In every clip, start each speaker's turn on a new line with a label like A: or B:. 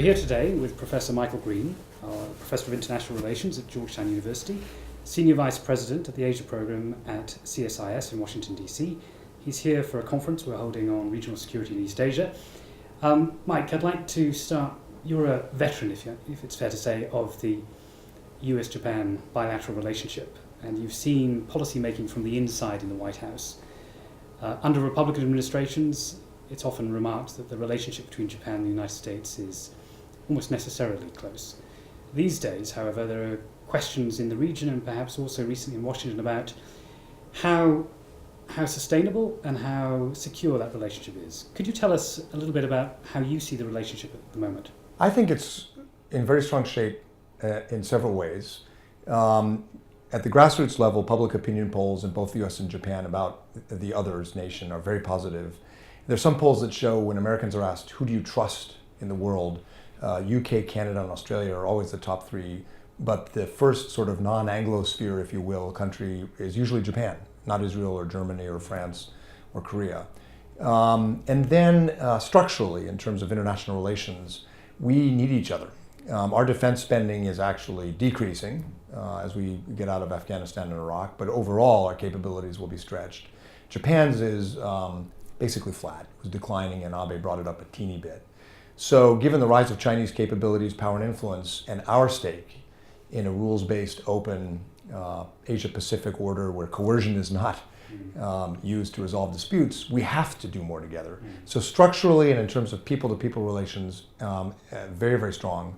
A: We're here today with Professor Michael Green, Professor of International Relations at Georgetown University, Senior Vice President of the Asia Program at CSIS in Washington, D.C. He's here for a conference we're holding on regional security in East Asia. Mike, I'd like to start. You're a veteran, if it's fair to say, of the US-Japan bilateral relationship, and you've seen policy making from the inside in the White House. Under Republican administrations, it's often remarked that the relationship between Japan and the United States is almost necessarily close. These days, however, there are questions in the region and perhaps also recently in Washington about how sustainable and how secure that relationship is. Could you tell us a little bit about how you see the relationship at the moment?
B: I think it's in very strong shape in several ways. At the grassroots level, public opinion polls in both the US and Japan about the other's nation are very positive. There's some polls that show when Americans are asked, who do you trust in the world? UK, Canada, and Australia are always the top three, but the first sort of non-Anglosphere, if you will, country is usually Japan, not Israel or Germany or France or Korea. And then structurally, in terms of international relations, we need each other. Our defense spending is actually decreasing as we get out of Afghanistan and Iraq, but overall our capabilities will be stretched. Japan's is basically flat. It was declining, and Abe brought it up a teeny bit. So given the rise of Chinese capabilities, power, and influence, and our stake in a rules-based, open Asia-Pacific order where coercion is not used to resolve disputes, we have to do more together. So structurally and in terms of people-to-people relations, very, very strong.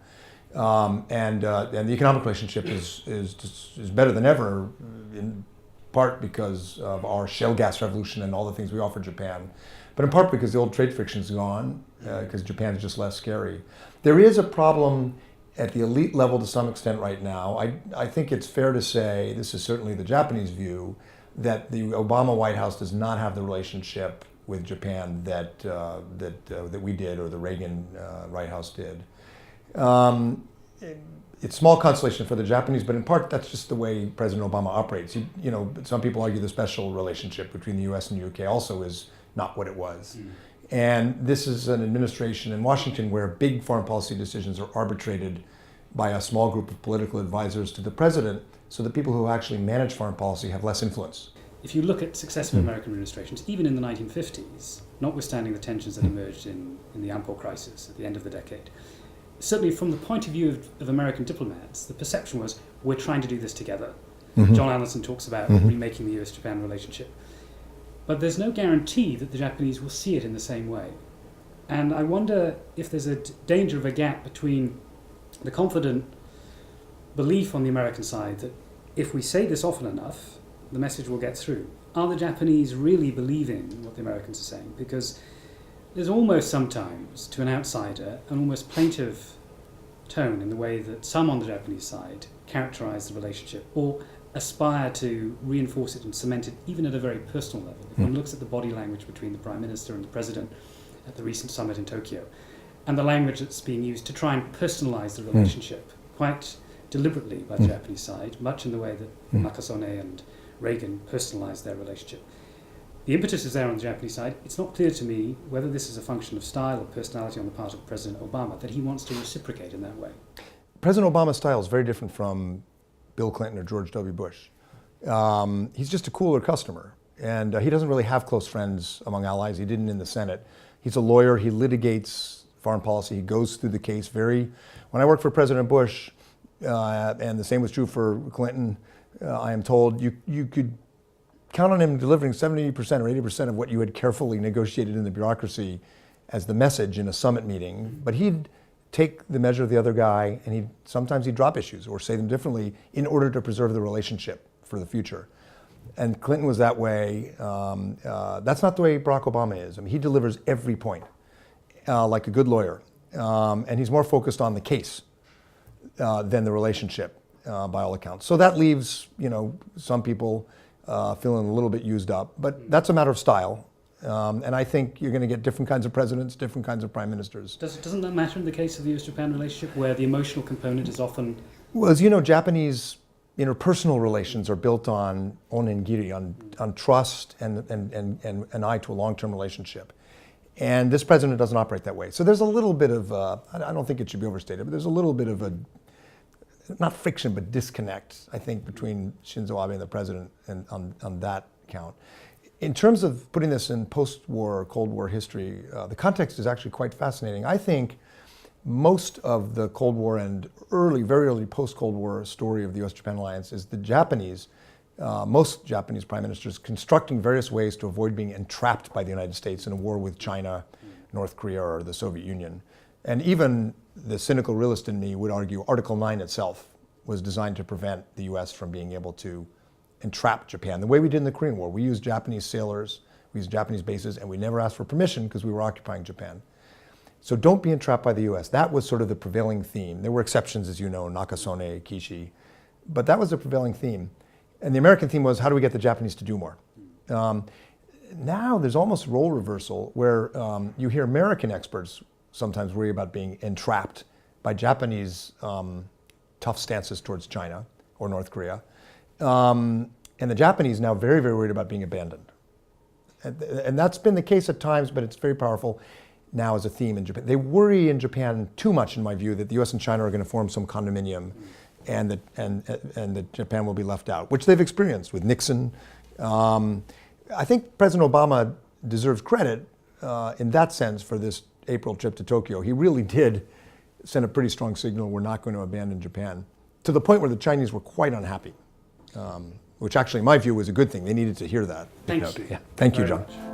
B: And the economic relationship is better than ever, in part because of our shale gas revolution and all the things we offer Japan, but in part because the old trade friction's gone, because Japan's just less scary. There is a problem at the elite level to some extent right now. I think it's fair to say, this is certainly the Japanese view, that the Obama White House does not have the relationship with Japan that we did, or the Reagan White House did. It's small consolation for the Japanese, but in part that's just the way President Obama operates. Some people argue the special relationship between the US and the UK also is not what it was. And this is an administration in Washington where big foreign policy decisions are arbitrated by a small group of political advisors to the president, so the people who actually manage foreign policy have less influence.
A: If you look at successive American administrations, even in the 1950s, notwithstanding the tensions that emerged in the Ampol crisis at the end of the decade, certainly from the point of view of American diplomats, the perception was, we're trying to do this together. John Allison talks about remaking the US-Japan relationship. But there's no guarantee that the Japanese will see it in the same way. And I wonder if there's a danger of a gap between the confident belief on the American side that if we say this often enough, the message will get through. Are the Japanese really believing what the Americans are saying? Because there's almost sometimes, to an outsider, an almost plaintive tone in the way that some on the Japanese side characterize the relationship or aspire to reinforce it and cement it even at a very personal level. If one looks at the body language between the Prime Minister and the President at the recent summit in Tokyo, and the language that's being used to try and personalize the relationship quite deliberately by the Japanese side, much in the way that Nakasone and Reagan personalized their relationship. The impetus is there on the Japanese side. It's not clear to me whether this is a function of style or personality on the part of President Obama, that he wants to reciprocate in that way.
B: President Obama's style is very different from Bill Clinton or George W. Bush. He's just a cooler customer, and he doesn't really have close friends among allies. He didn't in the Senate. He's a lawyer. He litigates foreign policy. He goes through the case when I worked for President Bush, and the same was true for Clinton, I am told, you could count on him delivering 70% or 80% of what you had carefully negotiated in the bureaucracy as the message in a summit meeting, but he'd take the measure of the other guy, and sometimes he'd drop issues or say them differently in order to preserve the relationship for the future. And Clinton was that way. That's not the way Barack Obama is. I mean, he delivers every point like a good lawyer, and he's more focused on the case than the relationship by all accounts. So that leaves some people feeling a little bit used up, but that's a matter of style. And I think you're going to get different kinds of presidents, different kinds of prime ministers.
A: Doesn't that matter in the case of the US-Japan relationship, where the emotional component is often...
B: Well, as you know, Japanese interpersonal relations are built on onengiri, on trust and an eye to a long-term relationship. And this president doesn't operate that way. So there's a little bit of, I don't think it should be overstated, but there's a little bit of a, not friction, but disconnect, I think, between Shinzo Abe and the president and on that count. In terms of putting this in post-war, Cold War history, the context is actually quite fascinating. I think most of the Cold War and very early post-Cold War story of the U.S.-Japan alliance is the Japanese, most Japanese prime ministers constructing various ways to avoid being entrapped by the United States in a war with China, North Korea, or the Soviet Union. And even the cynical realist in me would argue Article 9 itself was designed to prevent the U.S. from being able to entrap Japan. The way we did in the Korean War, we used Japanese sailors, we used Japanese bases, and we never asked for permission because we were occupying Japan. So don't be entrapped by the U.S. That was sort of the prevailing theme. There were exceptions, as you know, Nakasone, Kishi, but that was the prevailing theme. And the American theme was, how do we get the Japanese to do more? Now there's almost role reversal where you hear American experts sometimes worry about being entrapped by Japanese tough stances towards China or North Korea. And the Japanese now very, very worried about being abandoned. And that's been the case at times, but it's very powerful now as a theme in Japan. They worry in Japan too much, in my view, that the US and China are going to form some condominium and that Japan will be left out, which they've experienced with Nixon. I think President Obama deserves credit in that sense for this April trip to Tokyo. He really did send a pretty strong signal, we're not going to abandon Japan, to the point where the Chinese were quite unhappy, which actually in my view was a good thing. They needed to hear that.
A: Thank you.
B: Yeah. Thank you,
A: very
B: John.
A: much.